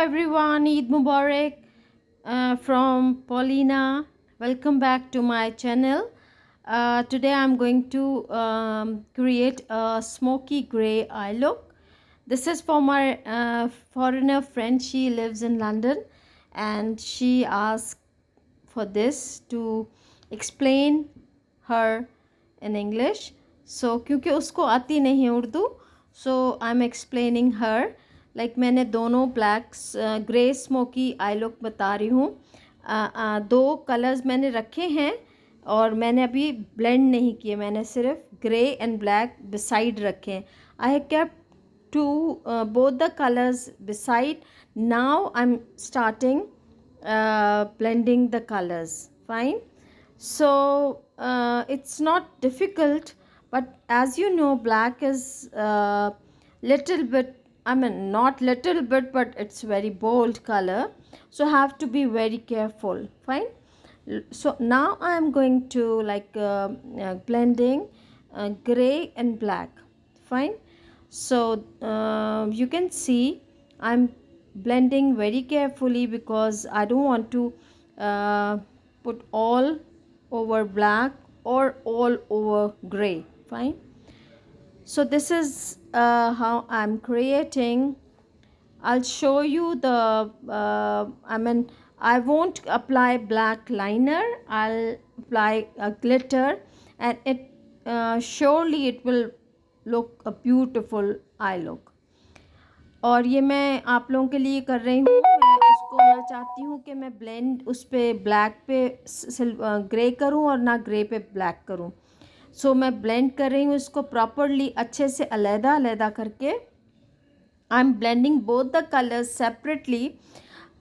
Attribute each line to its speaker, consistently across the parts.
Speaker 1: everyone, Eid Mubarak from Paulina. Welcome back to my channel. Today I'm going to create a smoky gray eye look. This is for my foreigner friend. She lives in London and she asked for this to explain her in English. So क्योंकि उसको आती नहीं है Urdu, so I'm explaining her. Like मैंने दोनों blacks grey smoky I look बता रही हूँ. दो कलर्स मैंने रखे हैं और मैंने अभी ब्लेंड नहीं किए, मैंने सिर्फ ग्रे एंड ब्लैक बिसाइड रखे हैं. I have kept two both the colours beside. Now I am starting blending the colors. Fine. So it's not difficult, but as you know, black is little bit, I mean not little bit, but it's very bold color, so have to be very careful. Fine. So now I am going to blending gray and black. Fine. So you can see I'm blending very carefully because I don't want to put all over black or all over gray. Fine. So this is how I'm creating. I'll show you the I won't apply black liner, I'll apply a glitter, and it surely it will look a beautiful eye look. और ये मैं आप लोगों के लिए कर रही हूँ. मैं उसको ना चाहती हूँ कि मैं ब्लेंड उस पर ब्लैक पे ग्रे करूँ और ना ग्रे पे ब्लैक करूँ. सो मैं ब्लेंड कर रही हूँ इसको प्रॉपरली, अच्छे से अलहदा अलहदा करके. I am blending both the colours separately.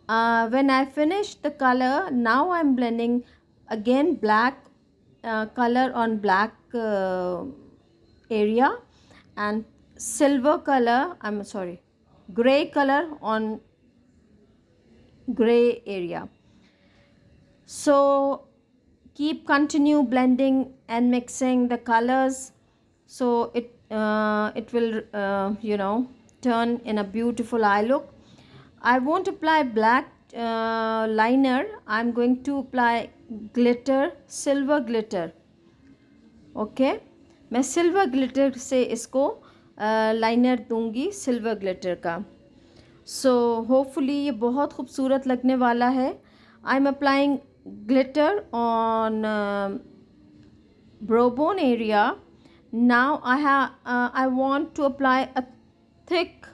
Speaker 1: When I finish the colour, now I M blending again black color on black area and silver color, I'm sorry, gray color on gray area. So continue blending and mixing the colors, so it will turn in a beautiful eye look. I won't apply black liner. I'm going to apply glitter, silver glitter. Okay मैं silver glitter से इसको liner दूंगी, silver glitter का. So hopefully ये बहुत खूबसूरत लगने वाला है. I am applying glitter on brow bone area. Now I want to apply a thick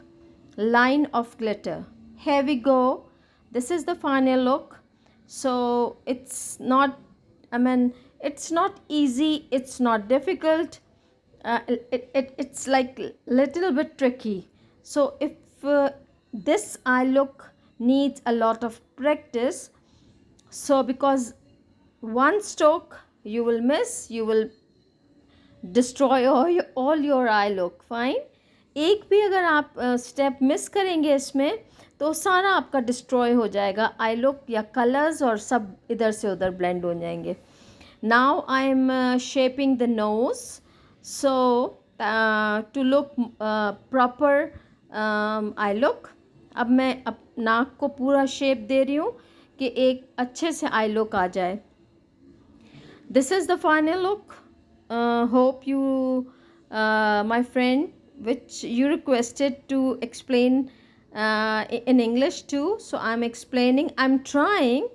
Speaker 1: line of glitter. Here we go. This is the final look. So it's not, it's not easy, it's not difficult. It's like little bit tricky. So if this eye look needs a lot of practice, so because one stroke you will miss, you will destroy all your eye look. Fine. एक भी अगर आप step miss करेंगे इसमें तो सारा आपका destroy हो जाएगा आई लुक, या कलर्स और सब इधर से उधर ब्लेंड हो जाएंगे. Now I am shaping the nose, so to look proper I look. अब मैं नाक को पूरा शेप दे रही हूँ कि एक अच्छे से आई लुक आ जाए. This is the final look. Hope you my friend which you requested to explain in English too, so I'm explaining, I'm trying.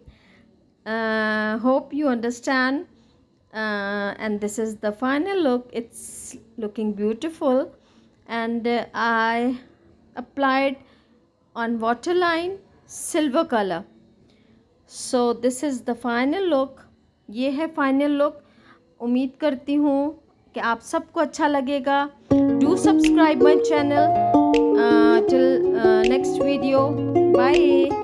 Speaker 1: Hope you understand. And this is the final look. It's looking beautiful, and I applied on waterline silver color. So this is the final look. ये है final look. उम्मीद करती हूँ कि आप सबको अच्छा लगेगा. Do subscribe my channel. Till next video. Bye.